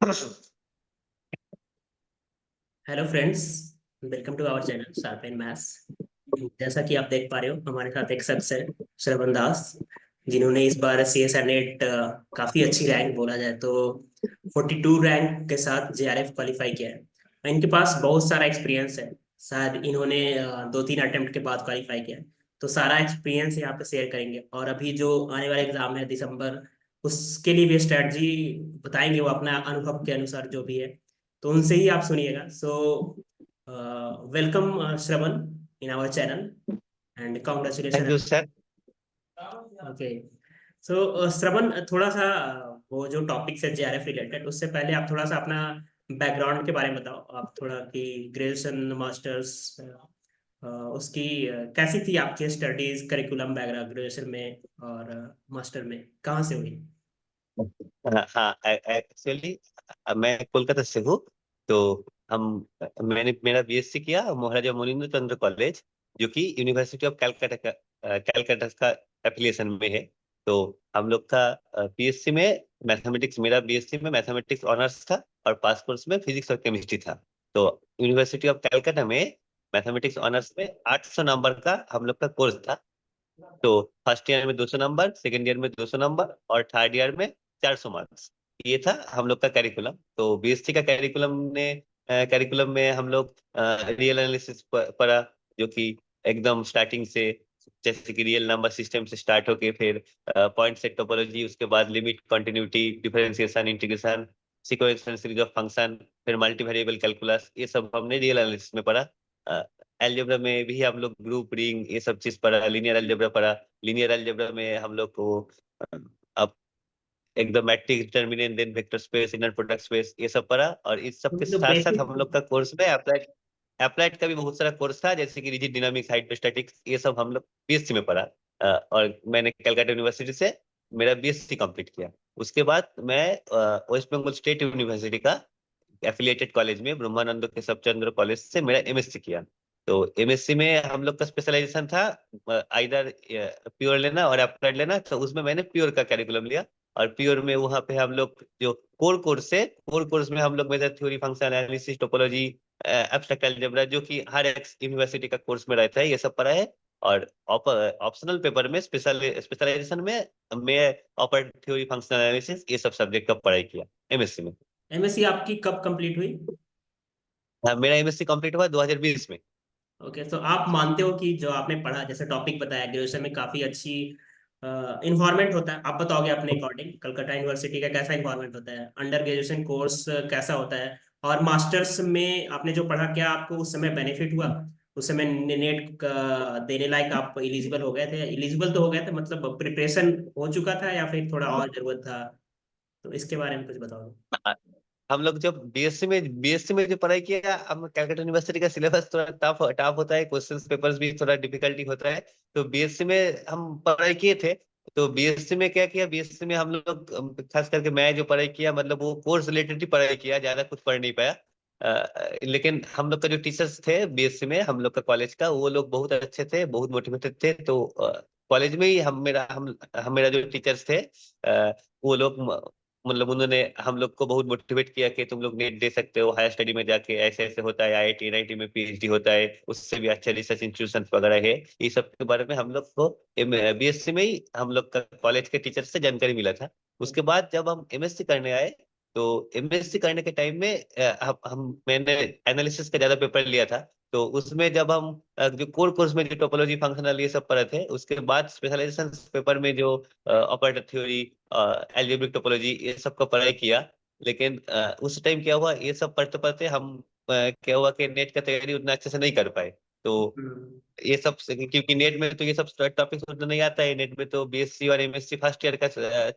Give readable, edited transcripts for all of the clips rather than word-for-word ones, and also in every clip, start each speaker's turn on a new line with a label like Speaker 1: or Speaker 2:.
Speaker 1: Hello friends. Welcome to our channel sharp and maths. जैसा कि आप देख पा रहे हो, हमारे साथ एक शख्स है, श्रवण दास, जिन्होंने इस बार सी एस नेट काफ़ी अच्छी रैंक, बोला जाए तो 42 रैंक के साथ जेआरएफ क्वालिफाई किया है। और इनके पास बहुत सारा एक्सपीरियंस है। शायद इन्होंने 2-3 अटेम्प्ट के बाद क्वालिफाई किया है। तो सारा एक्सपीरियंस यहाँ पे शेयर करेंगे, और अभी जो आने वाला एग्जाम है दिसंबर, उसके लिए भी स्ट्रेटजी बताएंगे वो अपना अनुभव के अनुसार जो भी है। तो उनसे ही आप सुनिएगा। So welcome Shravan in our channel and
Speaker 2: thank
Speaker 1: congratulation.
Speaker 2: You sir.
Speaker 1: Okay. So Shravan, थोड़ा सा वो जो टॉपिक है जेआरएफ रिलेटेड, उससे पहले आप थोड़ा सा अपना बैकग्राउंड के बारे में बताओ। आप थोड़ा कि ग्रेजुएशन मास्टर्स उसकी कैसी थी आपकी स्टडीज, करिकुलम बैकग्राउंड ग्रेजुएशन में और मास्टर में कहाँ से हुई?
Speaker 2: हाँ, एक्चुअली मैं कोलकाता से हूँ। तो हम मैंने मेरा बीएससी किया महाराजा मुनिंद्र चंद्र कॉलेज, जो कि यूनिवर्सिटी ऑफ कैलकाटा का एफिलिएशन में है। तो हम लोग का बीएससी में मैथमेटिक्स, मेरा बीएससी में मैथमेटिक्स ऑनर्स था और पास कोर्स में फिजिक्स और केमिस्ट्री था। तो यूनिवर्सिटी ऑफ कैलकाटा में मैथमेटिक्स ऑनर्स में 800 नंबर का हम लोग का कोर्स था। तो फर्स्ट ईयर में 200 नंबर, सेकेंड ईयर में 200 नंबर और थर्ड ईयर में 400 मार्क्स। ये था हम लोग का करिकुलम। तो बीएससी का करिकुलम में हम लोग रियल एनालिसिस पढ़ा, जो कि एकदम स्टार्टिंग से, जैसे कि रियल नंबर सिस्टम से स्टार्ट होके फिर पॉइंट सेट टोपोलॉजी, उसके बाद limit, continuity, differentiation, integration, sequential series of function, फिर मल्टी वेरिएबल कैलकुलस, ये सब हमने रियल एनालिसिस में पढ़ा। अलजेब्रा में भी हम लोग ग्रुप, रिंग, ये सब चीज पढ़ा। लीनियर अलजेब्रा पढ़ा। लीनियर अलजेब्रा में हम लोग को अ, अब एकदम matrix, determinant, then vector space, inner product space, ये सब पढ़ा। और इस सब के
Speaker 1: जो
Speaker 2: साथ साथ
Speaker 1: बेसिक।
Speaker 2: हम लोग का कोर्स में अप्लाइड अप्लाइड का भी बहुत सारा कोर्स था, जैसे कि रिजिड डायनामिक्स, हाइड्रोस्टैटिक्स, ये सब हम लोग बीएससी में पढ़ा। और मैंने कलकत्ता यूनिवर्सिटी से मेरा बीएससी कंप्लीट किया। उसके बाद मैं वेस्ट बंगाल स्टेट यूनिवर्सिटी का एफिलिएटेड कॉलेज में ब्रह्मानंद केशव चंद्र कॉलेज से मेरा एमएससी किया। तो एमएससी में हम लोग का स्पेशलाइजेशन था आइदर प्योर लेना और अप्लाइड लेना। तो उसमें मैंने प्योर का कैरिकुलम लिया। और प्योर में वहाँ पे हम लोग जो कोर कोर्स में हम लोग measure theory, function analysis, topology, abstract algebra, जो कि हर एक यूनिवर्सिटी का कोर्स में रहता है, ये सब पढ़ा है। और ऑप्शनल पेपर में स्पेशलाइजेशन में मैं ऑपरेटर थ्योरी, फंक्शनल एनालिसिस, ये सब सब्जेक्ट का पढ़ाई किया एमएससी में।
Speaker 1: एमएससी आपकी कब कंप्लीट हुई?
Speaker 2: हाँ, मेरा एमएससी कंप्लीट हुआ 2020 में।
Speaker 1: ओके, तो आप मानते हो कि जो आपने पढ़ा, जैसे टॉपिक बताया, ग्रेजुएशन में काफी अच्छी इन्वायरमेंट होता है। आप बताओगे अपने अकॉर्डिंग कलकत्ता यूनिवर्सिटी का कैसा इन्वायरमेंट होता है, अंडर ग्रेजुएशन कोर्स कैसा होता है, और मास्टर्स में आपने जो पढ़ा, क्या आपको उस समय बेनिफिट हुआ? उस समय नेट का देने लायक आप एलिजिबल हो गए थे? एलिजिबल तो हो गए थे, मतलब प्रिपरेशन हो चुका था या फिर थोड़ा और जरूरत था? तो इसके बारे में कुछ बताओ।
Speaker 2: हाँ, हम लोग जब बीएससी में जो पढ़ाई किया, हम कलकत्ता यूनिवर्सिटी का सिलेबस थोड़ा टफ टफ होता है, क्वेश्चन पेपर्स भी थोड़ा डिफिकल्टी होता है। तो बीएससी में हम पढ़ाई किए थे। तो बीएससी में क्या किया, बीएससी में हम लोग खास करके मैं जो पढ़ाई किया, मतलब वो कोर्स रिलेटेड ही पढ़ाई किया, ज्यादा कुछ पढ़ नहीं पाया। लेकिन हम लोग का जो टीचर्स थे बीएससी में, हम लोग का कॉलेज का, वो लोग बहुत अच्छे थे, बहुत मोटिवेटेड थे। तो कॉलेज में ही हम मेरा जो टीचर्स थे, वो लोग मतलब उन्होंने हम लोग को बहुत मोटिवेट किया कि तुम लोग नेट दे सकते हो, हायर स्टडी में जाके ऐसे ऐसे होता है, आईआईटी एनआईटी में पीएचडी होता है, उससे भी अच्छे रिसर्च इंस्टीट्यूशन वगैरह है। ये सब के बारे में हम लोग को बीएससी में ही हम लोग का कॉलेज के टीचर से जानकारी मिला था। उसके बाद जब हम एमएससी करने आए, तो एमएससी करने के टाइम में मैंने एनालिसिस का ज्यादा पेपर लिया था। तो उसमें जब हम जो कोर कोर्स में जो टोपोलॉजी, फंक्शनल, ये सब पढ़े थे, उसके बाद स्पेशलाइजेशन पेपर में जो ऑपरेटर थ्योरी, एल्जेब्रिक टोपोलॉजी, ये सब का पढ़ाई किया। लेकिन उस टाइम क्या हुआ, ये सब पढ़ते पढ़ते हम क्या हुआ कि नेट का तैयारी उतना अच्छे से नहीं कर पाए। तो
Speaker 1: हम्म।
Speaker 2: ये सब क्योंकि नेट में तो ये सब टॉपिक्स उतना नहीं आता है। नेट में तो बीएससी और एमएससी फर्स्ट ईयर का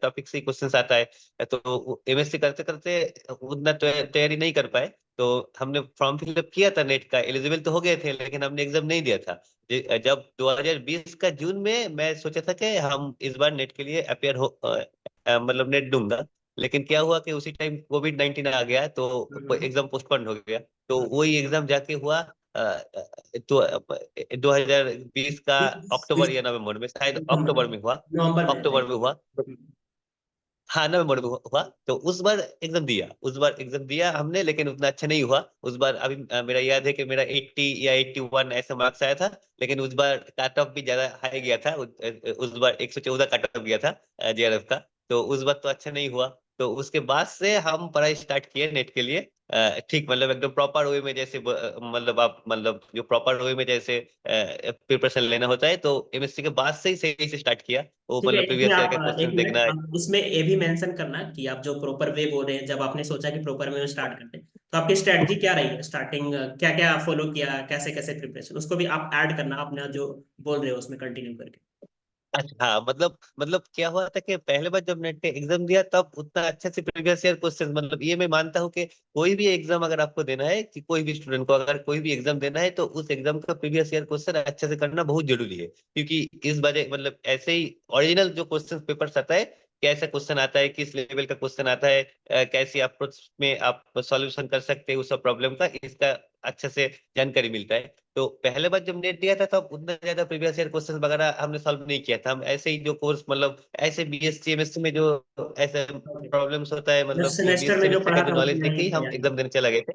Speaker 2: टॉपिक से ही क्वेश्चन आता है। तो एमएससी करते करते उतना तैयारी नहीं कर पाए। तो हमने फॉर्म फिलअप किया था नेट का, एलिजिबल तो हो गए थे, लेकिन हमने एग्जाम नहीं दिया था। जब 2020 का जून में मैं सोचा था कि हम इस बार नेट के लिए अपेयर मतलब नेट दूंगा। लेकिन क्या हुआ कि उसी टाइम कोविड-19 आ गया, तो
Speaker 1: हम्म।
Speaker 2: एग्जाम पोस्टपोन हो गया। तो वही एग्जाम जाके हुआ तो 2020 का
Speaker 1: बीस
Speaker 2: अक्टूबर
Speaker 1: बीस
Speaker 2: या नवंबर में, शायद
Speaker 1: दिसंबर,
Speaker 2: अक्टूबर में हुआ।
Speaker 1: नवंबर में आई
Speaker 2: अक्टूबर में
Speaker 1: थिंक।
Speaker 2: हुआ। हाँ नवंबर में हुआ। तो उस बार एग्जाम दिया हमने, लेकिन उतना अच्छा नहीं हुआ उस बार। अभी मेरा याद है कि मेरा 80 या 81 ऐसा मार्क्स आया था, लेकिन उस बार कट ऑफ भी ज्यादा हाई गया था। उस बार 114 कट ऑफ गया था जेआरएफ का। तो उस बार तो अच्छा नहीं हुआ। तो उसके बाद से हम पढ़ाई स्टार्ट किए नेट के लिए। ठीक मतलब एकदम प्रॉपर वे में, जैसे मतलब आप मतलब जो प्रॉपर वे में जैसे प्रिपरेशन लेना होता है, तो एमएससी के बाद से ही सही से स्टार्ट किया। वो
Speaker 1: ठीक है,
Speaker 2: मतलब
Speaker 1: इसमें
Speaker 2: प्रीवियस ईयर
Speaker 1: आप
Speaker 2: का
Speaker 1: एक
Speaker 2: क्वेश्चन
Speaker 1: मिनट,
Speaker 2: देखना।
Speaker 1: आप इसमें ये भी मेंशन करना कि आप जो प्रॉपर वे बोल रहे हैं, जब आपने सोचा कि प्रॉपर वे में स्टार्ट करते हैं, तो आपकी स्ट्रेटजी क्या रही है स्टार्टिंग, क्या क्या फॉलो किया, कैसे कैसे प्रिपरेशन, उसको भी आप ऐड करना अपना जो बोल रहे हो उसमें कंटिन्यू करके।
Speaker 2: अच्छा हाँ, मतलब क्या हुआ था कि पहले बार जब नेट का एग्जाम दिया तब उतना अच्छे से प्रीवियस ईयर क्वेश्चन, मतलब ये मैं मानता हूँ कि कोई भी एग्जाम अगर आपको देना है, कि कोई भी स्टूडेंट को अगर कोई भी एग्जाम देना है, तो उस एग्जाम का प्रीवियस ईयर क्वेश्चन अच्छे से करना बहुत जरूरी है। क्योंकि इस बारे मतलब ऐसे ही ओरिजिनल जो क्वेश्चन पेपर्स आता है, कैसा क्वेश्चन आता है, किस लेवल का क्वेश्चन आता है, कैसी अप्रोच में आप सॉल्यूशन कर सकते हैं उस प्रॉब्लम का, इसका अच्छे से जानकारी मिलता है। तो पहले बार जब नेट दिया था तब उतना ज्यादा प्रीवियस ईयर क्वेश्चन वगैरह हमने सॉल्व नहीं किया था। हम ऐसे ही जो कोर्स मतलब ऐसे बीएससी एमएससी में जो ऐसे
Speaker 1: ओके,
Speaker 2: प्रॉब्लम्स होता है,
Speaker 1: जब
Speaker 2: मतलब
Speaker 1: सेमेस्टर
Speaker 2: बीएससी
Speaker 1: में जो
Speaker 2: एमएससी का
Speaker 1: पढ़ा
Speaker 2: जो
Speaker 1: था
Speaker 2: नॉलेज
Speaker 1: उतना
Speaker 2: देख के
Speaker 1: ही
Speaker 2: ही हम
Speaker 1: तैयारी
Speaker 2: एग्जाम देने चला गए थे।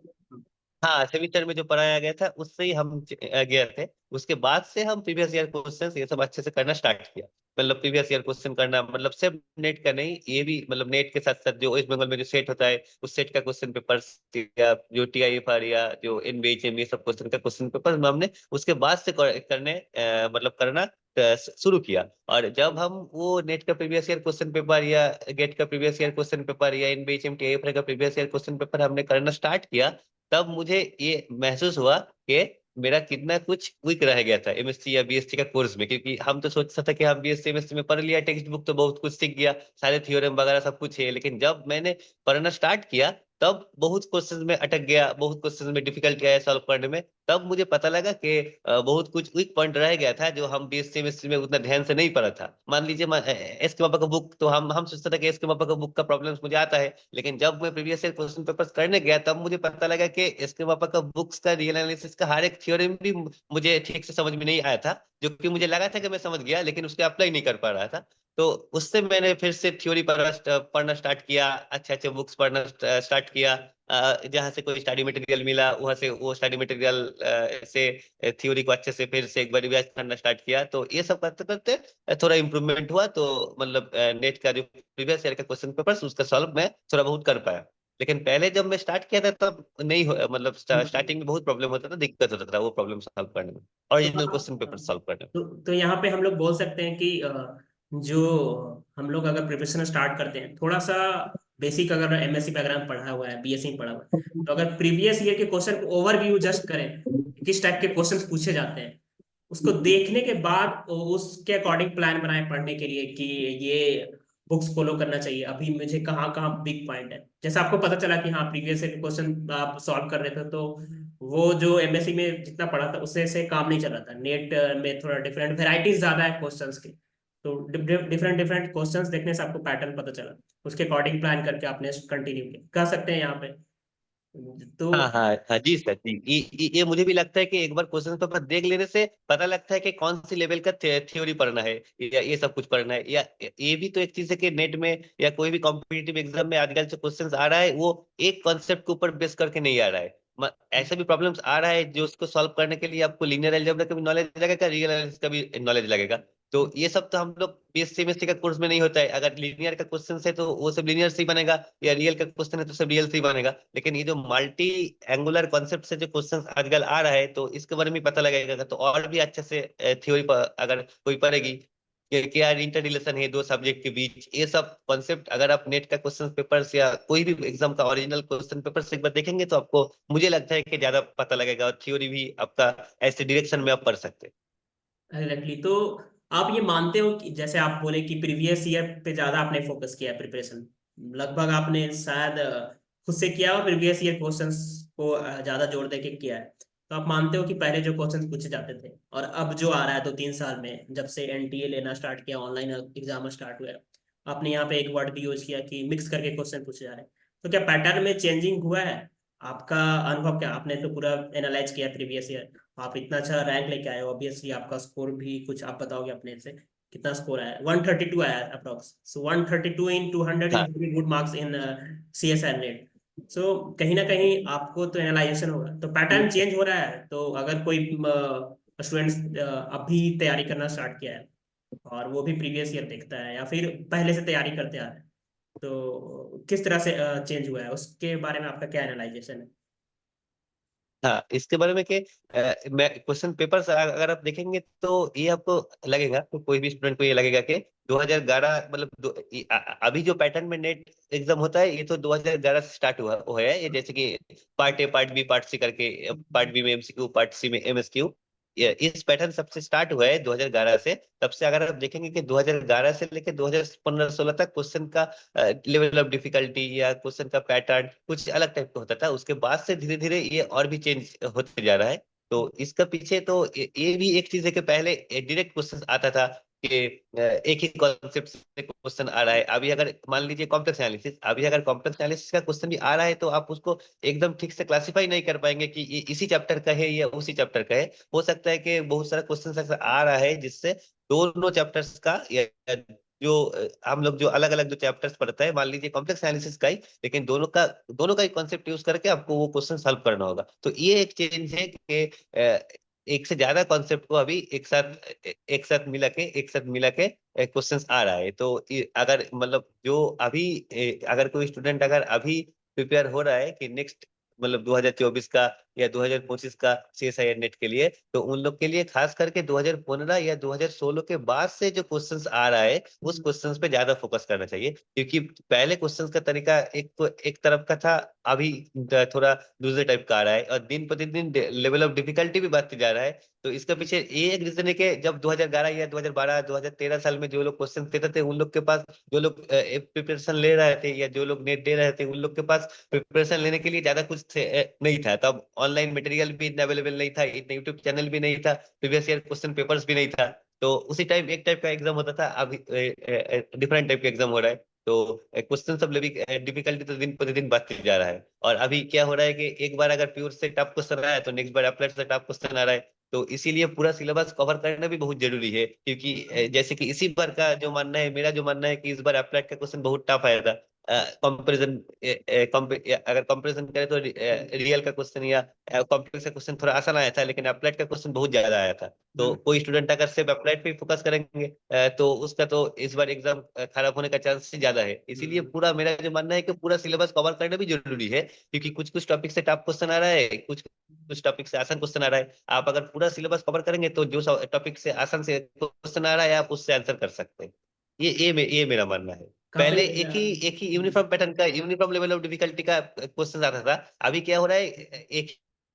Speaker 2: हाँ सेमिस्टर में जो पढ़ाया गया था उससे ही हम गए थे। उसके बाद से हम प्रीवियस ईयर क्वेश्चन ये सब अच्छे से करना स्टार्ट किया। मतलब प्रीवियस ईयर क्वेश्चन करना मतलब सिर्फ नेट का नहीं, ये भी मतलब नेट के साथ साथ जो वेस्ट बंगाल में जो सेट होता है उस सेट का क्वेश्चन पेपर, या जो टीआईएफआर या जो एनबीएचएम, ये सब क्वेश्चन का क्वेश्चन पेपर हमने उसके बाद से करने मतलब करना शुरू किया। और जब हम वो नेट का प्रीवियस ईयर क्वेश्चन पेपर या गेट का प्रीवियस ईयर क्वेश्चन पेपर या एनबीएचएम टीआईएफआर का प्रीवियस ईयर क्वेश्चन पेपर हमने करना स्टार्ट किया, तब मुझे ये महसूस हुआ कि मेरा कितना कुछ वीक रह गया था एमएससी या बीएससी का कोर्स में। क्योंकि हम तो सोचता था कि हम बीएससी एमएससी में पढ़ लिया, टेक्स्ट बुक तो बहुत कुछ सीख गया, सारे थ्योरम वगैरह सब कुछ है। लेकिन जब मैंने पढ़ना स्टार्ट किया तब बहुत क्वेश्चंस में अटक गया, बहुत क्वेश्चंस में डिफिकल्टी आया सॉल्व करने में। तब मुझे पता लगा कि बहुत कुछ वीक पॉइंट रह गया था जो हम बीएससी एमएससी में उतना ध्यान से नहीं पढ़ा था। मान लीजिए एस के पापा का बुक, तो हम सोचते थे कि एस के पापा का बुक का प्रॉब्लम्स मुझे आता है। लेकिन जब मैं प्रीवियस ईयर क्वेश्चन पेपर्स करने गया तब मुझे पता लगा कि इसके पापा का बुक्स का रियल एनालिसिस का हर एक थ्योरम भी मुझे ठीक से समझ में नहीं आया था। जो कि मुझे लगा था कि मैं समझ गया, लेकिन उसके अप्लाई नहीं कर पा रहा था। तो उससे मैंने फिर से थ्योरी पढ़ना स्टार्ट किया, अच्छे अच्छे बुक्स पढ़ना स्टार्ट किया। जहाँ से कोई स्टडी मटेरियल मिला वहां से वो स्टडी मटेरियल से थ्योरी को अच्छे से फिर से एक बार रिवाइज करना स्टार्ट किया। तो ये सब करते करते थोड़ा इम्प्रूवमेंट हुआ। तो मतलब नेट का जो प्रीवियस ईयर का क्वेश्चन पेपर उसका सॉल्व मैं थोड़ा बहुत कर पाया। लेकिन पहले जब मैं स्टार्ट किया था तब नहीं हो, मतलब स्टार्टिंग में बहुत प्रॉब्लम होता था, दिक्कत होता था वो प्रॉब्लम सॉल्व करने में,
Speaker 1: तो
Speaker 2: ओरिजिनल क्वेश्चन पेपर सॉल्व करने में।
Speaker 1: तो यहाँ पे हम लोग बोल सकते हैं कि जो हम लोग अगर प्रिपरेशन स्टार्ट करते हैं, थोड़ा सा बेसिक, अगर एमएससी बैकग्राउंड पढ़ा हुआ है, बीएससी में पढ़ा हुआ है, तो अगर प्रीवियस ईयर के क्वेश्चन को ओवरव्यू जस्ट करें, किस टाइप के क्वेश्चंस पूछे जाते हैं, उसको देखने के बाद उसके अकॉर्डिंग प्लान बनाए पढ़ने के लिए कि ये बुक्स फॉलो करना चाहिए, अभी मुझे कहाँ कहाँ बिग पॉइंट है। जैसे आपको पता चला कि हाँ प्रीवियस ईयर क्वेश्चन आप सॉल्व कर रहे थे, तो वो जो एमएससी में जितना पढ़ा था उससे से काम नहीं चल रहा था। नेट में थोड़ा डिफरेंट वेराइटीज ज्यादा है क्वेश्चंस के, तो डिफरेंट डिफरेंट क्वेश्चंस देखने से आपको पैटर्न पता चला, उसके अकॉर्डिंग प्लान करके आपने कंटिन्यू किया, कह सकते हैं यहाँ पे। तो
Speaker 2: हाँ हाँ हाँ जी सर जी, ये मुझे भी लगता है कि एक बार क्वेश्चन पेपर देख लेने से पता लगता है कि कौन सी लेवल का थ्योरी पढ़ना है, या ये सब कुछ पढ़ना है। या ये भी तो एक चीज है कि नेट में या कोई भी कॉम्पिटिटिव एग्जाम में आजकल जो क्वेश्चंस आ रहा है वो एक कॉन्सेप्ट के ऊपर बेस करके नहीं आ रहा है। ऐसा भी प्रॉब्लम्स आ रहा है जो उसको सॉल्व करने के लिए आपको लीनियर अलजेब्रा का भी नॉलेज लगेगा, रियल एनालिसिस का भी नॉलेज लगेगा। तो ये सब तो हम लोग बीएससी एमएससी का कोर्स में नहीं होता है। अगर लीनियर का क्वेश्चन है तो वो सब लीनियर से ही बनेगा, या रियल का क्वेश्चन है तो सब रियल से ही बनेगा। लेकिन ये जो मल्टी एंगुलर कॉन्सेप्ट से जो क्वेश्चन आजकल आ रहा है, तो इसके बारे में पता लगेगा तो और भी अच्छे से थ्योरी अगर कोई पढ़ेगी कि क्या इंटर रिलेशन है दो सब्जेक्ट के बीच, ये सब कॉन्सेप्ट अगर आप नेट का क्वेश्चन पेपर या कोई भी एग्जाम का ओरिजिनल क्वेश्चन पेपर से एक बार देखेंगे तो आपको मुझे लगता है कि ज्यादा पता लगेगा, और थ्योरी भी आपका ऐसे डायरेक्शन में आप पढ़ सकते हैं।
Speaker 1: एग्जैक्टली, तो आप ये मानते हो कि जैसे आप बोले कि प्रीवियस ईयर पे ज्यादा आपने फोकस किया प्रिपरेशन, लगभग आपने शायद खुद से किया और प्रीवियस ईयर क्वेश्चंस को ज्यादा जोर दे के किया है, तो आप मानते हो कि पहले जो क्वेश्चंस पूछे जाते थे और अब जो आ रहा है 2-3 साल में, जब से एनटीए लेना स्टार्ट किया, ऑनलाइन एग्जाम स्टार्ट हुआ है, आपने यहाँ पे एक वर्ड भी यूज किया कि मिक्स करके क्वेश्चन पूछे जा रहे हैं, तो क्या पैटर्न में चेंजिंग हुआ है? आपका अनुभव क्या, आपने तो पूरा एनालाइज किया प्रीवियस ईयर, आप इतना अच्छा रैंक लेके आए हो, ऑब्वियसली आपका स्कोर भी कुछ आप बताओगे अपने से, कितना स्कोर आया? 132 आया अप्रोक्स। सो 132 इन 200 इज
Speaker 2: हाँ
Speaker 1: very good marks in CSR NET. So कहीं ना कहीं आपको तो एनालाइजेशन होगा, तो पैटर्न चेंज हो रहा है। तो अगर कोई स्टूडेंट्स अभी तैयारी करना स्टार्ट किया है और वो भी प्रीवियस ईयर देखता है या फिर पहले से तैयारी करते आ रहे हैं, तो किस तरह से चेंज हुआ है उसके बारे में आपका क्या एनालाइजेशन है?
Speaker 2: हाँ, इसके बारे में कि मैं क्वेश्चन पेपर्स अगर आप देखेंगे तो ये आपको लगेगा, तो कोई भी स्टूडेंट को ये लगेगा कि 2011 मतलब अभी जो पैटर्न में नेट एग्जाम होता है ये तो 2011 से स्टार्ट हुआ है। ये जैसे कि part A, part B, part C करके, पार्ट बी में MCQ, पार्ट सी में MSQ, ये इस पैटर्न सबसे स्टार्ट हुआ है 2011 से। तब से अगर आप देखेंगे कि 2011 से लेकर 2015-16 तक क्वेश्चन का लेवल ऑफ डिफिकल्टी या क्वेश्चन का पैटर्न कुछ अलग टाइप का होता था। उसके बाद से धीरे धीरे ये और भी चेंज होते जा रहा है। तो इसका पीछे तो ये भी एक चीज है कि पहले डायरेक्ट क्वेश्चन आता था कि एक ही कॉन्सेप्ट से क्वेश्चन आ रहा है। अभी अगर मान लीजिए कॉम्प्लेक्स एनालिसिस, अभी अगर कॉम्प्लेक्स एनालिसिस का क्वेश्चन भी आ रहा है तो आप उसको एकदम ठीक से क्लासिफाई नहीं कर पाएंगे कि ये इसी चैप्टर का है या उसी चैप्टर का है। हो सकता है कि बहुत सारा क्वेश्चन ऐसा आ रहा है जिससे दोनों चैप्टर्स का या जो हम लोग जो अलग अलग जो चैप्टर्स पढ़ते हैं, मान लीजिए कॉम्प्लेक्स एनालिसिस का ही, लेकिन दोनों का ही कॉन्सेप्ट यूज करके आपको वो क्वेश्चन सॉल्व करना होगा। तो ये एक चेंज है कि एक से ज्यादा कॉन्सेप्ट को अभी एक साथ मिला के क्वेश्चंस आ रहा है। तो अगर मतलब जो अभी अगर कोई स्टूडेंट अगर अभी प्रिपेयर हो रहा है कि नेक्स्ट मतलब 2024 का या 2025 का CSIR नेट के लिए, तो उन लोग के लिए खास करके 2015 या 2016 के बाद से जो क्वेश्चंस आ रहा है उस क्वेश्चंस पे ज्यादा फोकस करना चाहिए। क्योंकि पहले क्वेश्चंस का तरीका एक तरफ का था, अभी थोड़ा दूसरे टाइप का आ रहा है और दिन प्रतिदिन लेवल ऑफ डिफिकल्टी भी बढ़ते जा रहा है। तो इसका पीछे ये एक रीजन है कि जब 2011 या 2012 2013 साल में जो लोग क्वेश्चन देते थे उन लोग के पास, जो लोग प्रिपरेशन ले रहे थे या जो लोग नेट दे रहे थे, उन लोग के पास प्रिपरेशन लेने के लिए ज्यादा कुछ नहीं था। तब ऑनलाइन मटेरियल भी अवेलेबल नहीं था, इतना यूट्यूब चैनल भी नहीं था, प्रीवियस ईयर क्वेश्चन पेपर्स भी नहीं था। तो उसी टाइम एक टाइप का एग्जाम होता था, अभी डिफरेंट टाइप का एग्जाम हो रहा है। तो क्वेश्चन सब डिफिकल्टी तो दिन प्रतिदिन बढ़ते जा रहा है। और अभी क्या हो रहा है कि एक बार अगर प्योर से टफ क्वेश्चन आया है तो नेक्स्ट बार अप्लाइड से टफ क्वेश्चन आ रहा है। तो इसीलिए पूरा सिलेबस कवर करना भी बहुत जरूरी है। क्योंकि जैसे कि इसी बार का जो मानना है, मेरा जो मानना है कि इस बार अप्लाइड का क्वेश्चन बहुत टफ आया था। कंपैरिजन अगर कंपैरिजन करें तो रियल का क्वेश्चन या कॉम्प्लेक्स का क्वेश्चन थोड़ा आसान आया था, लेकिन अप्लाइड का क्वेश्चन बहुत ज्यादा आया था। तो कोई स्टूडेंट अगर सिर्फ अप्लाइड पे फोकस करेंगे तो उसका तो इस बार एग्जाम खराब होने का चांस ज्यादा है। इसीलिए पूरा मेरा जो मानना है कि पूरा सिलेबस कवर करना भी जरूरी है। क्योंकि कुछ कुछ टॉपिक से टफ क्वेश्चन आ रहा है, कुछ कुछ टॉपिक से आसान क्वेश्चन आ रहा है। आप अगर पूरा सिलेबस कवर करेंगे तो जो टॉपिक से आसान से क्वेश्चन आ रहा है आप उससे आंसर कर सकते हैं। ये मेरा मानना है।
Speaker 1: काफी
Speaker 2: पहले एक ही यूनिफॉर्म पैटर्न का, यूनिफॉर्म लेवल ऑफ डिफिकल्टी का क्वेश्चन आता था। अभी क्या हो रहा है, एक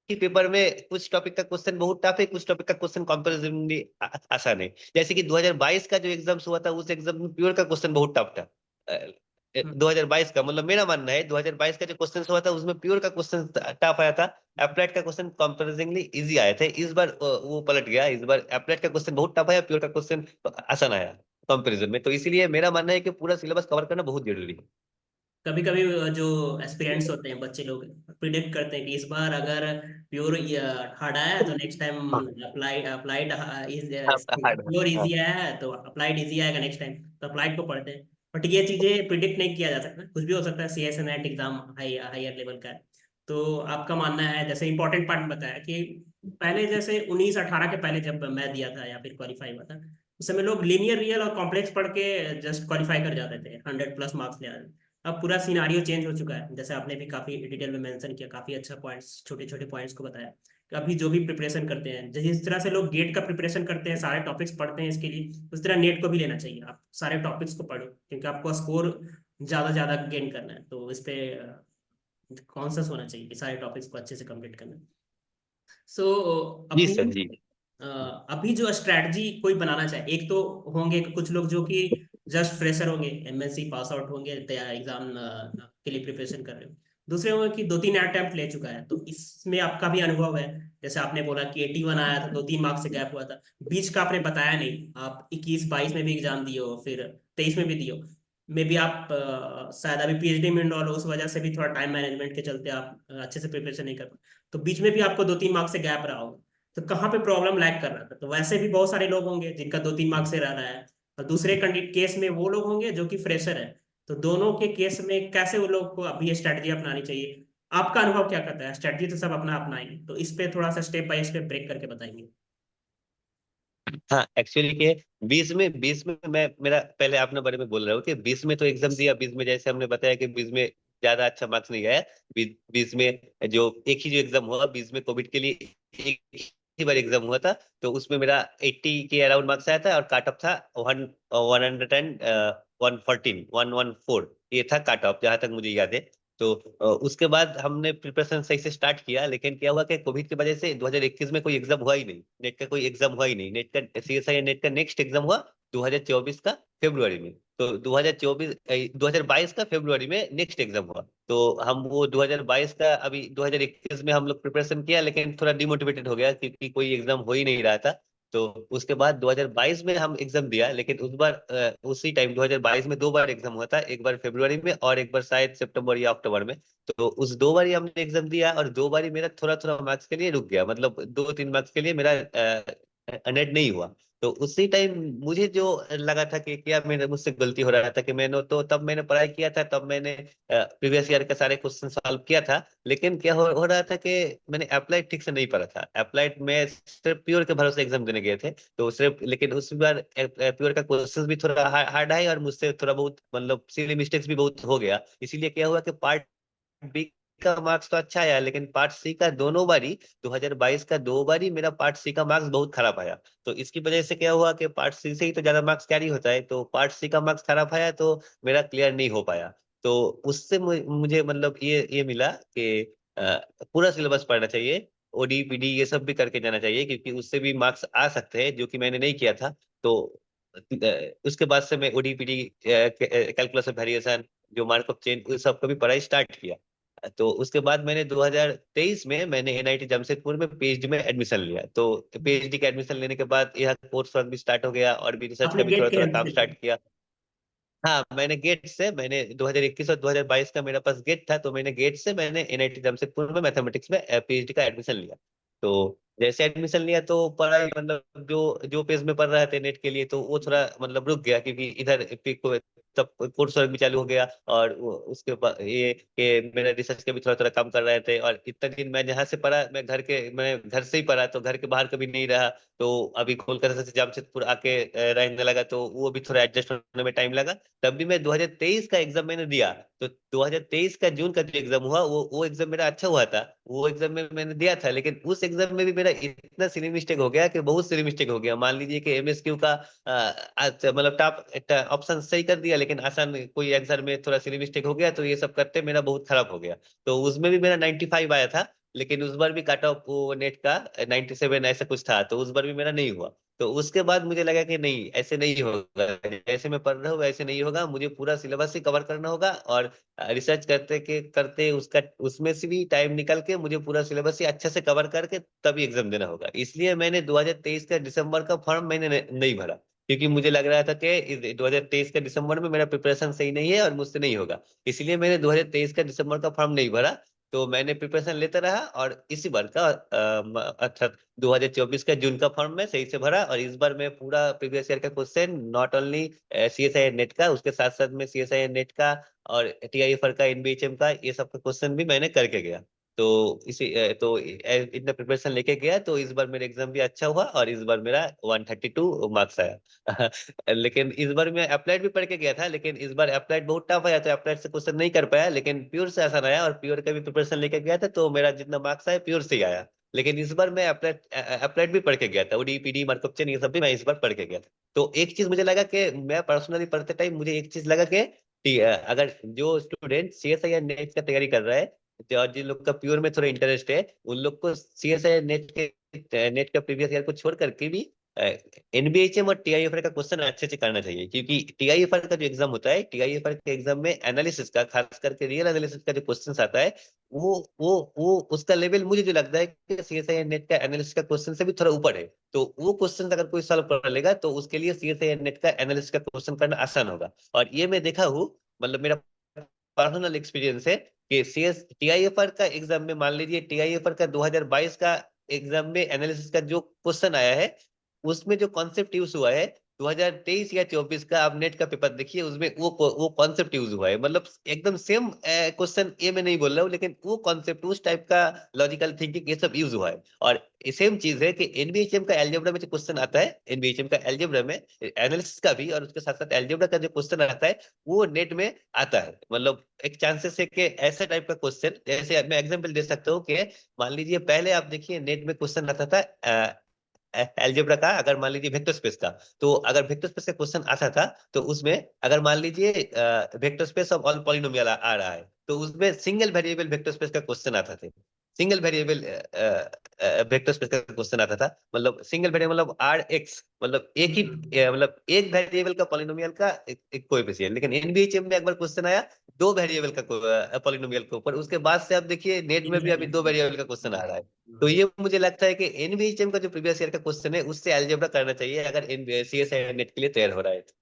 Speaker 2: ही पेपर में कुछ टॉपिक का क्वेश्चन बहुत टफ है, कुछ टॉपिक का क्वेश्चन कंपैरेटिवली आसान है। जैसे कि 2022 का जो एग्जाम्स हुआ था उस एग्जाम में प्योर का क्वेश्चन बहुत टफ था। 2022 का मतलब मेरा मानना है 2022 का जो क्वेश्चन हुआ था उसमें प्योर का क्वेश्चन टफ आया था, अप्लाइड का क्वेश्चन कंपैरेटिवली इजी आए थे। इस बार वो पलट गया, इस बार अप्लाइड का क्वेश्चन बहुत टफ आया, प्योर का क्वेश्चन आसान आया कंपैरिजन में। तो इसीलिए मेरा मानना है कि पूरा सिलेबस कवर करना बहुत जरूरी है।
Speaker 1: कभी कभी जो एस्पिरेंट्स होते हैं बच्चे लोग प्रिडिक्ट करते हैं कि इस बार अगर प्योर हार्ड आया है तो नेक्स्ट टाइम
Speaker 2: हाँ
Speaker 1: applied applied is
Speaker 2: hard
Speaker 1: pure
Speaker 2: हाँ।
Speaker 1: इजी आया है तो अप्लाइड इजी आएगा नेक्स्ट टाइम, तो अप्लाइड को पढ़ते हैं। बट ये चीजें प्रिडिक्ट नहीं किया जा सकता, कुछ भी हो सकता है। CS NET exam higher level का है। तो आपका मानना है, जैसे इंपॉर्टेंट पार्ट बताया कि पहले जैसे 19-18 के पहले जब मैं दिया था या फिर क्वालिफाई हुआ था, उस समय लोग लीनियर रियल और कॉम्प्लेक्स पढ़ के जस्ट क्वालिफाई कर जाते थे, 100+ मार्क्स ले आते थे। अब पूरा सिनारियो चेंज हो चुका है, जैसे आपने भी काफी डिटेल में मेंशन किया, काफी अच्छा पॉइंट्स, छोटे छोटे पॉइंट्स को बताया कि अभी जो भी प्रिपरेशन करते हैं, जिस तरह से लोग गेट का प्रिपरेशन करते हैं, सारे टॉपिक्स पढ़ते हैं इसके लिए, उस तरह नेट को भी लेना चाहिए। आप सारे टॉपिक्स को पढ़ो क्योंकि आपको स्कोर ज्यादा ज्यादा गेन करना है, तो इस पे कॉन्शियस होना चाहिए कि सारे टॉपिक्स को अच्छे से कंप्लीट करना है। सो
Speaker 2: जी
Speaker 1: अभी
Speaker 2: सर जी।
Speaker 1: अभी जो स्ट्रैटेजी कोई बनाना चाहे, एक तो होंगे कुछ लोग जो कि जस्ट फ्रेशर होंगे, MSc पास आउट होंगे, एग्जाम के लिए प्रिपरेशन कर रहे हो। दूसरे होंगे कि 2-3 अटेम्प्ट ले चुका है, तो इसमें आपका भी अनुभव है। जैसे आपने बोला कि 81 आया था, 2-3 मार्क्स से गैप हुआ था, बीच का आपने बताया नहीं, आप 21-22 में भी एग्जाम दिए हो, फिर 23 में भी दिए हो। मे बी आप शायद अभी PhD में इनरोल हो, उस वजह से भी थोड़ा टाइम मैनेजमेंट के चलते आप अच्छे से प्रिपरेशन नहीं कर पाए, तो बीच में भी आपको 2-3 मार्क्स से गैप रहा होगा। तो कहाँ पे प्रॉब्लम लैग कर रहा था? तो वैसे भी बहुत सारे लोग होंगे जिनका 2-3 मार्क्स से रह रहा है, और दूसरे केस में वो लोग होंगे जो कि फ्रेशर है। तो दोनों के केस में कैसे वो लोग को अभी ये स्ट्रैटेजी अपनानी चाहिए? आपका अनुभव क्या कहता है? स्ट्रैटेजी तो सब अपना अपनाएंगे, तो इस पे थोड़ा सा स्टेप बाय स्टेप ब्रेक करके बताएंगे।
Speaker 2: हाँ एक्चुअली के 20 में मैं मेरा पहले आपने बारे में बोल रहा हूँ कि 20 में तो एग्जाम दिया, 20 में जैसे हमने बताया कि 20 में ज्यादा अच्छा मार्क्स नहीं आया। 20 में जो एक ही जो एग्जाम हुआ 20 में कोविड के लिए एक ही बार एग्जाम हुआ था, तो उसमें मेरा 80 के अराउंड मार्क्स आया था और काट ऑफ था 114 ये था काट ऑफ, जहां तक मुझे याद है। तो उसके बाद हमने प्रिपरेशन सही से स्टार्ट किया, लेकिन क्या हुआ कि कोविड की वजह से 2021 में कोई एग्जाम हुआ ही नहीं, नेट का कोई एग्जाम हुआ ही नहीं। नेट का सीएसआई नेट का नेक्स्ट एग्जाम हुआ 2024 का फरवरी में। तो 2022 का फरवरी में नेक्स्ट एग्जाम हुआ। तो हम वो 2022 का अभी 2021 में हम लोग प्रिपरेशन किया, लेकिन थोड़ा डिमोटिवेटेड हो गया क्योंकि कोई एग्जाम हो ही नहीं रहा था। तो उसके बाद 2022 में हम एग्जाम दिया, लेकिन उस बार उसी टाइम 2022 में दो बार एग्जाम हुआ था, एक बार फरवरी में और एक बार शायद सितंबर या अक्टूबर में। तो उस दो बार ही हमने एग्जाम दिया और दो बार ही मेरा थोड़ा थोड़ा मार्क्स के लिए रुक गया, मतलब 2-3 मार्क्स के लिए मेरा नेट नहीं हुआ। तो उसी टाइम मुझे जो लगा था कि क्या मेरे मुझसे गलती हो रहा था कि मैंने तो तब मैंने पढ़ाई किया था, तब मैंने प्रीवियस ईयर के सारे क्वेश्चन सॉल्व किया था। लेकिन क्या हो रहा था कि मैंने अप्लाइड ठीक से नहीं पढ़ा था। अप्लाइड में सिर्फ प्योर के भरोसे एग्जाम देने गए थे, तो सिर्फ लेकिन उस बार प्योर का क्वेश्चन भी थोड़ा हार्ड है और मुझसे थोड़ा बहुत मतलब सिली मिस्टेक्स भी बहुत हो गया। इसीलिए क्या हुआ कि पार्ट बी का मार्क्स तो अच्छा आया, लेकिन पार्ट सी का दोनों बारी 2022 का दो बारी मेरा पार्ट सी का मार्क्स बहुत खराब आया। तो इसकी वजह से क्या हुआ कि पार्ट सी से ही तो ज्यादा मार्क्स कैरी होता है, तो पार्ट सी का मार्क्स खराब आया तो मेरा क्लियर नहीं हो पाया। तो उससे मुझे मतलब ये मिला कि पूरा सिलेबस पढ़ना चाहिए, ओडी पीडी ये सब भी करके जाना चाहिए, क्योंकि उससे भी मार्क्स आ सकते हैं, जो कि मैंने नहीं किया था। तो उसके बाद से मैं ओडीपीडी कैलकुलस ऑफ वेरिएशन, जो मार्कअप चेन, उस सब का भी पढ़ाई स्टार्ट किया। तो उसके बाद मैंने 2023 में मैंने एनआईटी जमशेदपुर में पीएचडी में एडमिशन लिया। तो पीएचडी का एडमिशन लेने के बाद यह कोर्स वर्क भी स्टार्ट हो गया और भी रिसर्च
Speaker 1: आपने
Speaker 2: का भी
Speaker 1: गेट
Speaker 2: थोड़ा
Speaker 1: के
Speaker 2: थोड़ा काम
Speaker 1: एडमिशन
Speaker 2: स्टार्ट
Speaker 1: लिया?
Speaker 2: किया। हाँ मैंने गेट से, मैंने 2021 और 2022 का मेरा पास गेट था, तो मैंने गेट से मैंने एनआईटी जमशेदपुर में मैथमेटिक्स में पीएचडी का एडमिशन लिया। तो जैसे एडमिशन लिया तो पढ़ाई मतलब जो जो पेज में पढ़ रहे थे नेट के लिए, तो वो थोड़ा मतलब रुक गया, क्योंकि इधर पीक को तब कोर्स वर्क भी चालू हो गया और उसके बाद ये मेरा रिसर्च का भी थोड़ा थोड़ा काम कर रहे थे। और इतना दिन मैं जहाँ से पढ़ा, मैं घर से ही पढ़ा, तो घर के बाहर कभी नहीं रहा। तो अभी कोलकाता से जमशेदपुर आके रहने लगा, तो वो भी थोड़ा एडजस्ट होने में टाइम लगा। तब भी मैं 2023 का एग्जाम मैंने दिया। तो 2023 का जून का जो एग्जाम हुआ वो एग्जाम मेरा अच्छा हुआ था, वो एग्जाम में मैंने दिया था। लेकिन उस एग्जाम में भी मेरा इतना सिली मिस्टेक हो गया कि बहुत सिली मिस्टेक हो गया। मान लीजिए कि एमएसक्यू का मतलब टॉप ऑप्शन सही कर दिया, लेकिन आसान कोई आंसर में थोड़ा सिली मिस्टेक हो गया, तो ये सब करते मेरा बहुत खराब हो गया। तो उसमें भी मेरा 95 आया था, लेकिन उस बार भी कट ऑफ वो नेट का 97 ऐसा कुछ था, तो उस बार भी मेरा नहीं हुआ। तो उसके बाद मुझे लगा कि नहीं, ऐसे नहीं होगा, जैसे मैं पढ़ रहा हूँ वैसे नहीं होगा, मुझे पूरा सिलेबस ही कवर करना होगा। और रिसर्च करते के करते उसका उसमें से भी टाइम निकल के मुझे पूरा सिलेबस ही अच्छे से कवर करके तभी एग्जाम देना होगा। इसलिए मैंने 2023 का दिसंबर का फॉर्म मैंने नहीं भरा, क्योंकि मुझे लग रहा था कि 2023 का दिसंबर में मेरा प्रिपरेशन सही नहीं है और मुझसे नहीं होगा। इसलिए मैंने 2023 का दिसंबर का फॉर्म नहीं भरा। तो मैंने प्रिपरेशन लेता रहा और इसी बार का अर्थात 2024 का जून का फॉर्म में सही से भरा। और इस बार मैं पूरा प्रीवियस ईयर का question, not only CSI net का, उसके साथ साथ में सीएसआई नेट का और टीआईएफआर का, एनबीएचएम का, ये सब का क्वेश्चन भी मैंने करके गया। तो इतना प्रिपरेशन लेके गया, तो इस बार मेरा एग्जाम भी अच्छा हुआ और इस बार मेरा 132 मार्क्स आया। लेकिन इस बार मैं अप्लाइड भी पढ़ के गया था, लेकिन इस बार अप्लाइड बहुत टफ आया, तो अप्लाइड से क्वेश्चन नहीं कर पाया, लेकिन प्योर से आसान आया। और प्योर का भी प्रिपरेशन लेके गया था, तो मेरा जितना मार्क्स आया प्योर से ही आया। लेकिन इस बार मैं अप्लाइड अप्लाइड भी पढ़ के गया था, ओडीपीडी मार्कअप चेन ये सब भी मैं इस बार पढ़ के गया था। तो एक चीज मुझे लगा कि मैं पर्सनली पढ़ते टाइम मुझे एक चीज लगा कि अगर जो स्टूडेंट सीएसआई या नेट का तैयारी कर रहा है, और जिन लोग का प्योर में थोड़ा इंटरेस्ट है, उन लोग को सीएसआई नेट का प्रीवियस ईयर को छोड़ करके भी एनबीएचएम और टीआईएफआर का क्वेश्चन अच्छे से करना चाहिए। क्योंकि टीआईएफआर का जो एग्जाम होता है, टीआईएफआर के एग्जाम में एनालिसिस का, खास करके रियल एनालिसिस का जो क्वेश्चन आता है, वो उसका लेवल मुझे जो लगता है कि सीएसआई नेट का एनालिसिस का क्वेश्चन से भी थोड़ा ऊपर है। तो वो क्वेश्चन अगर कोई सॉल्व कर लेगा, तो उसके लिए सीएसआई नेट का एनालिसिस का क्वेश्चन करना आसान होगा। और ये मैं देखा हूँ, मतलब मेरा पर्सनल एक्सपीरियंस है कि सीएस टीआईएफआर का एग्जाम में, मान लीजिए टीआईएफआर का 2022 का एग्जाम में एनालिसिस का जो क्वेश्चन आया है, उसमें जो कॉन्सेप्ट यूज हुआ है, 2023 या 24 का आप नेट का पेपर देखिए, उसमें वो कॉन्सेप्ट यूज हुआ है, मतलब एकदम सेम क्वेश्चन ए में नहीं बोल रहा हूँ, लेकिन वो कॉन्सेप्ट उस टाइप का लॉजिकल थिंकिंग ये सब यूज हुआ है। और सेम चीज है कि एनबीएचएम का एलजेब्रा में जो क्वेश्चन आता है, एनबीएचएम का एलजेब्रा में एनालिसिस का भी, और उसके साथ साथ एलजेब्रा का जो क्वेश्चन आता है वो नेट में आता है। मतलब एक चांसेस है कि ऐसा टाइप का क्वेश्चन, जैसे मैं एग्जांपल दे सकता हूँ कि मान लीजिए पहले आप देखिए नेट में क्वेश्चन आता था एल्जेब्रा का, अगर मान लीजिए वेक्टर स्पेस का, तो अगर वेक्टर स्पेस का क्वेश्चन आता था तो उसमें अगर मान लीजिए vector space of all polynomial आ रहा है, तो उसमें सिंगल वेरिएबल वेक्टर स्पेस का क्वेश्चन आता था। सिंगल वेरिएबल वेक्टर स्पेस का क्वेश्चन आता था, मतलब सिंगल वेरिएबल मतलब आर एक्स, मतलब एक ही मतलब एक वेरिएबल का पॉलिनोमियल का एक कोएफिशिएंट। लेकिन एनबीएचएम में एक बार क्वेश्चन आया दो वेरिएबल का पॉलिनोमियल के ऊपर, उसके बाद से आप देखिए नेट में भी अभी दो वेरिएबल का क्वेश्चन आ रहा है। तो ये मुझे लगता है कि एनबीएचएम का जो प्रीवियस ईयर का क्वेश्चन है उससे अलजेब्रा करना चाहिए, अगर सीएस नेट के लिए तैयार हो रहा है तो।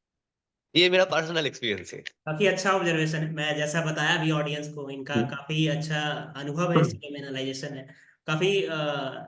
Speaker 2: ये मेरा पर्सनल एक्सपीरियंस है।
Speaker 1: काफी अच्छा ऑब्जर्वेशन है। मैं जैसा बताया भी ऑडियंस को, इनका काफी अच्छा अनुभव है, इसमें एनालाइजेशन है, काफी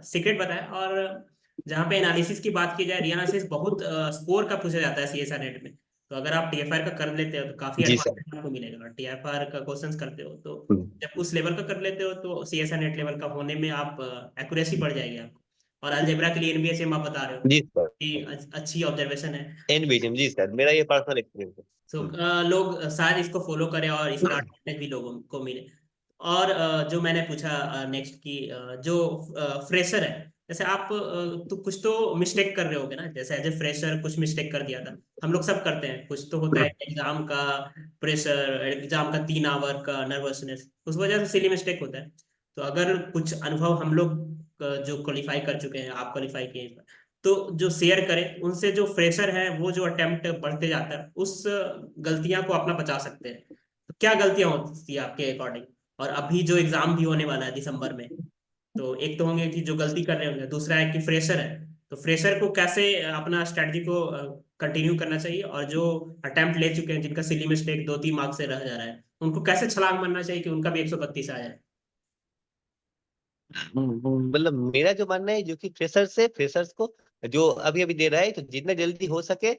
Speaker 1: सीक्रेट बताया। और जहाँ पे एनालिसिस की बात की जाए, रीएनालिसिस बहुत स्कोर का पूछा जाता है सीएसआर नेट में। तो अगर आप टीएफआर का कर लेते हो तो काफी
Speaker 2: जी सर।
Speaker 1: एडवांटेज आपको मिलेगा। टीएफआर का क्वेश्चंस करते हो तो
Speaker 2: हम्म।
Speaker 1: जब उस लेवल का कर लेते हो तो सीएसआर नेट लेवल का होने में आप एक्यूरेसी बढ़ जाएगी आपको। और अलजेब्रा के लिए एनबीएचएम आप बता रहे हो
Speaker 2: जी सर।
Speaker 1: कि अच्छी ऑब्जर्वेशन है।
Speaker 2: एनबीएचएम, जी सर, मेरा ये पर्सनल एक्सपीरियंस है।
Speaker 1: सो लोग शायद इसको फॉलो करें और इसका एडवांटेज भी लोगों को मिले। और जो मैंने पूछा नेक्स्ट की, जो फ्रेशर है, जैसे आप तो कुछ तो मिस्टेक कर रहे होगे ना, जैसे एज ए फ्रेशर कुछ मिस्टेक कर दिया था। हम लोग सब करते हैं, कुछ तो होता है एग्जाम का प्रेशर, एग्जाम का 3 आवर का नर्वसनेस, उस वजह से सिली मिस्टेक होता है। तो अगर कुछ अनुभव हम लोग जो क्वालिफाई कर चुके हैं, आप क्वालिफाई किए हैं, तो जो शेयर करें उनसे, जो फ्रेशर है वो जो अटेम्प्ट बढ़ते जाता है उस गलतियां को अपना बचा सकते हैं। तो क्या गलतियां होती है आपके अकॉर्डिंग? और अभी जो एग्जाम भी होने वाला है दिसंबर में, तो एक तो होंगे कि जो गलती कर रहे होंगे, दूसरा है कि फ्रेशर है, तो फ्रेशर को कैसे अपना स्ट्रेटजी को कंटिन्यू करना चाहिए, और जो अटेम्प्ट ले चुके हैं जिनका सिली मिस्टेक 2-3 मार्क्स से रह जा रहा है, उनको कैसे छलांग मारना चाहिए कि उनका भी 132 आ जाए?
Speaker 2: मतलब मेरा जो मानना है, जो कि फ्रेशर्स को जो अभी अभी दे रहा है, तो जितना जल्दी हो सके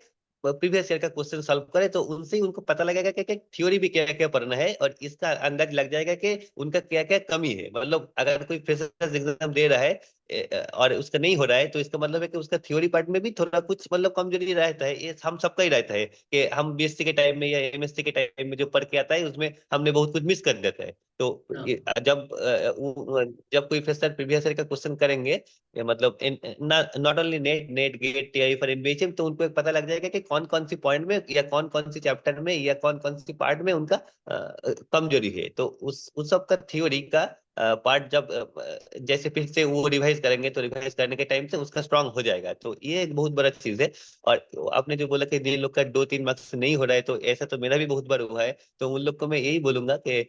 Speaker 2: प्रीवियस ईयर का क्वेश्चन सॉल्व करे, तो उनसे ही उनको पता लगेगा कि थ्योरी भी क्या क्या पढ़ना है, और इसका अंदाज लग जाएगा कि उनका क्या क्या कमी है। मतलब अगर कोई फ्रेशर्स एग्जाम दे रहा है और उसका नहीं हो रहा है, तो इसका मतलब है कि उसका थ्योरी पार्ट में भी थोड़ा कुछ मतलब कमजोरी रहता है। ये हम सबका ही रहता है कि हम बीएससी के टाइम में या एमएससी के टाइम में जो पढ़ के आता है उसमें हमने बहुत कुछ मिस कर देता है। तो
Speaker 1: हाँ,
Speaker 2: जब कोई फ्रेशर प्रीवियस ईयर का क्वेश्चन करेंगे, मतलब not only NET NET GATE TI for NBHM, तो उनको एक पता लग जाएगा कि कौन कौन सी पॉइंट में या कौन कौन सी चैप्टर में या कौन कौन सी पार्ट में उनका कमजोरी है। तो उस सब का थ्योरी का पार्ट जब जैसे फिर से वो रिवाइज करेंगे, तो रिवाइज करने के टाइम से उसका स्ट्रांग हो जाएगा। तो ये एक बहुत बड़ा चीज है। और आपने जो बोला कि जिन लोग का 2-3 मार्क्स नहीं हो रहा है, तो ऐसा तो मेरा भी बहुत बार हुआ है। तो उन लोग को मैं यही बोलूंगा कि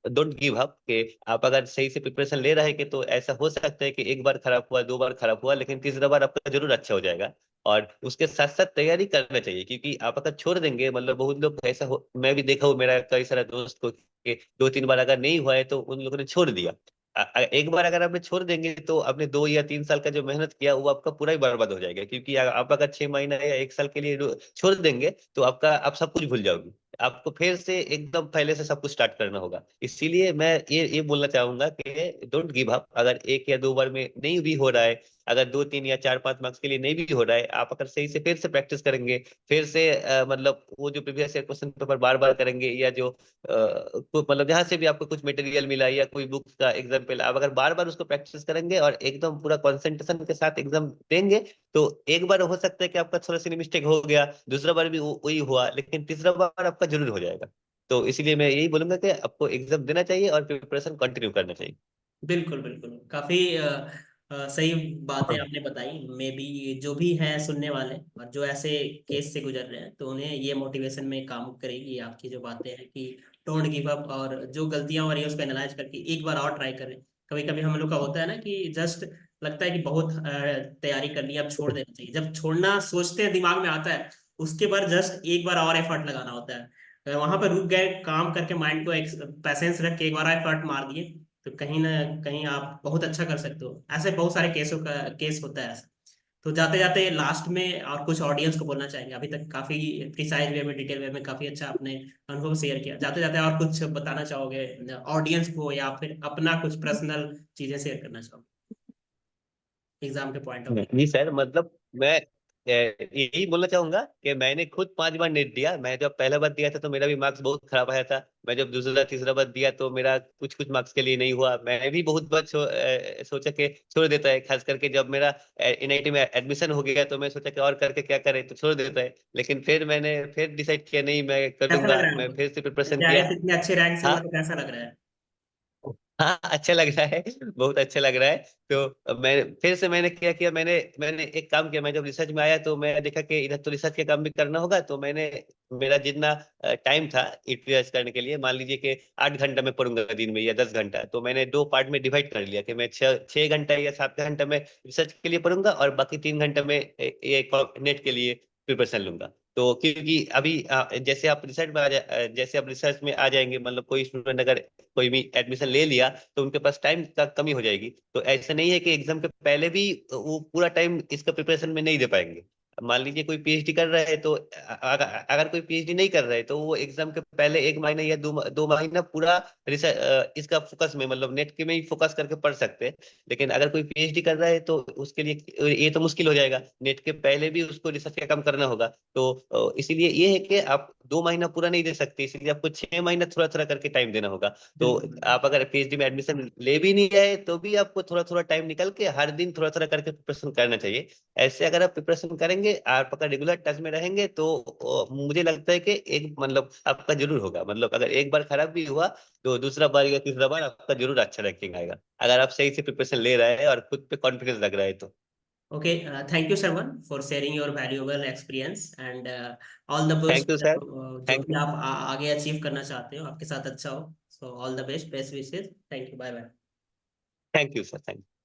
Speaker 2: डोंट गिव अप, कि आप अगर सही से प्रिपरेशन ले रहे हैं, तो ऐसा हो सकता है कि एक बार खराब हुआ, 2 बार खराब हुआ, लेकिन तीसरा बार आपका जरूर अच्छा हो जाएगा। और उसके साथ साथ तैयारी करना चाहिए, क्योंकि आप अगर छोड़ देंगे, मतलब बहुत लोग ऐसा हो, मैं भी देखा हूँ मेरा कई सारा दोस्त को कि 2-3 बार अगर नहीं हुआ है तो उन लोगों ने छोड़ दिया। एक बार अगर आपने छोड़ देंगे, तो आपने 2 या 3 साल का जो मेहनत किया वो आपका पूरा ही बर्बाद हो जाएगा। क्योंकि आप अगर 6 महीना या 1 साल के लिए छोड़ देंगे, तो आप सब कुछ भूल जाओगे। आपको फिर से एकदम पहले से सब कुछ स्टार्ट करना होगा। इसीलिए मैं ये बोलना चाहूंगा कि डोंट गिव अप। अगर 1 या 2 बार में नहीं भी हो रहा है, अगर 2-3 या 4-5 मार्क्स के लिए नहीं भी हो रहा है, आप अगर सही से फिर से प्रैक्टिस करेंगे, फिर से मतलब वो जो प्रीवियस ईयर क्वेश्चन पेपर बार बार करेंगे, या जो मतलब जहां से भी आपको कुछ मटेरियल मिला या कोई बुक का एग्जाम्पल, आप अगर बार बार उसको प्रैक्टिस करेंगे और एकदम पूरा कंसंट्रेशन के साथ एग्जाम देंगे, तो एक बार हो सकता है कि आपका थोड़ा सी मिस्टेक हो गया, दूसरा बार भी वही हुआ, लेकिन तीसरा बार आपका जरूर हो जाएगा। तो इसीलिए मैं यही बोलूंगा कि आपको एग्जाम देना चाहिए और प्रिपरेशन कंटिन्यू करना चाहिए।
Speaker 1: बिल्कुल बिल्कुल, काफी सही बातें आपने बताई। मे बी जो भी हैं सुनने वाले और जो ऐसे केस से गुजर रहे हैं, तो उन्हें ये मोटिवेशन में काम करेगी आपकी जो बातें हैं कि डोंट गिव अप, और जो गलतियां हो रही है उसको एनालाइज करके एक बार और ट्राई करें। कभी कभी हम लोग का होता है ना कि जस्ट लगता है कि बहुत तैयारी कर ली, अब छोड़ देना चाहिए। जब छोड़ना सोचते हैं, दिमाग में आता है, उसके बाद जस्ट एक बार और एफर्ट लगाना होता है। वहां पर रुक गए, काम करके माइंड को एक पैसेंस रख के एक बार एफर्ट मार दिए, तो कहीं ना कहीं आप बहुत अच्छा कर सकते हो। ऐसे बहुत सारे केस होता है ऐसा। तो जाते जाते लास्ट में और कुछ ऑडियंस को बोलना चाहेंगे? अभी तक काफी प्रिसाइज वे में, डिटेल वे में काफी अच्छा आपने अनुभव शेयर किया। जाते जाते और कुछ बताना चाहोगे ऑडियंस को, या फिर अपना कुछ पर्सनल चीजें शेयर करना चाहोगे एग्जाम के पॉइंट ऑफ व्यू?
Speaker 2: जी सर, मतलब मैं यही बोलना चाहूंगा कि मैंने खुद 5 बार नेट दिया। मैं जब पहला बार दिया था तो मेरा भी मार्क्स बहुत खराब आया था। मैं जब दूसरा तीसरा बार दिया तो मेरा कुछ कुछ मार्क्स के लिए नहीं हुआ। मैं भी बहुत बार सोचा कि छोड़ देता है, खास करके जब मेरा एनआईटी में एडमिशन हो गया तो मैं सोचा कि और करके क्या करे, तो छोड़ देता है। लेकिन फिर मैंने फिर डिसाइड किया, नहीं मैं
Speaker 1: कैसा लग
Speaker 2: करूंगा।
Speaker 1: रहा है
Speaker 2: मैं
Speaker 1: आपको?
Speaker 2: फिर से प्रिपरेशन
Speaker 1: जैसे
Speaker 2: किया।
Speaker 1: आईएएस इतने अच्छे रैंक से हुआ
Speaker 2: हाँ
Speaker 1: तो कैसा लग रहा है?
Speaker 2: हाँ, अच्छा लग रहा है, बहुत अच्छा लग रहा है। तो मैं फिर से मैंने क्या किया, मैंने मैंने एक काम किया। मैं जब रिसर्च में आया तो मैं देखा कि इधर तो रिसर्च का काम भी करना होगा। तो मैंने मेरा जितना टाइम था रिसर्च करने के लिए, मान लीजिए कि 8 घंटा मैं पढ़ूंगा दिन में या 10 घंटा, तो मैंने 2 पार्ट में डिवाइड कर लिया कि मैं 6 घंटा या 7 घंटा में रिसर्च के लिए पढ़ूंगा और बाकी 3 घंटा में ये नेट के लिए प्रिपरेशन लूंगा। तो क्योंकि अभी जैसे आप रिसर्च में आ जाएंगे, मतलब कोई स्टूडेंट अगर कोई भी एडमिशन ले लिया तो उनके पास टाइम का कमी हो जाएगी। तो ऐसा नहीं है कि एग्जाम के पहले भी वो पूरा टाइम इसका प्रिपरेशन में नहीं दे पाएंगे। मान लीजिए कोई पीएचडी कर रहा है, तो अगर अगर कोई पीएचडी नहीं कर रहा है तो वो एग्जाम के पहले 1 महीना या 2 महीना पूरा रिसर्च इसका फोकस में, मतलब नेट के में ही फोकस करके पढ़ सकते हैं। लेकिन अगर कोई पीएचडी कर रहा है तो उसके लिए ये तो मुश्किल हो जाएगा, नेट के पहले भी उसको रिसर्च का काम करना होगा। तो इसीलिए ये है कि आप 2 महीना पूरा नहीं दे सकते, इसलिए आपको 6 महीना थोड़ा थोड़ा करके टाइम देना होगा। तो
Speaker 1: बिल्कुल बिल्कुल।
Speaker 2: आप अगर पीएचडी में एडमिशन ले भी नहीं आए तो भी आपको थोड़ा थोड़ा टाइम निकल के हर दिन थोड़ा थोड़ा करके प्रिपरेशन करना चाहिए। ऐसे अगर आप प्रिपरेशन करेंगे, आप अगर रेगुलर टच में रहेंगे तो मुझे लगता है कि एक मतलब आपका जरूर होगा। मतलब अगर एक बार खराब भी हुआ तो दूसरा बार या तीसरा बार आपका जरूर अच्छा रैंकिंग आएगा, अगर आप सही से प्रिपरेशन ले रहे हैं और खुद पे कॉन्फिडेंस लग रहा है तो।
Speaker 1: Okay, thank you Shravan for sharing your valuable experience, and all the best.
Speaker 2: Thank you sir.
Speaker 1: जो
Speaker 2: थैंक
Speaker 1: भी
Speaker 2: यू।
Speaker 1: आप आगे अचीव करना चाहते हो आपके साथ अच्छा हो। So all the best, best wishes, thank you, bye bye.
Speaker 2: Thank you sir. Thank you.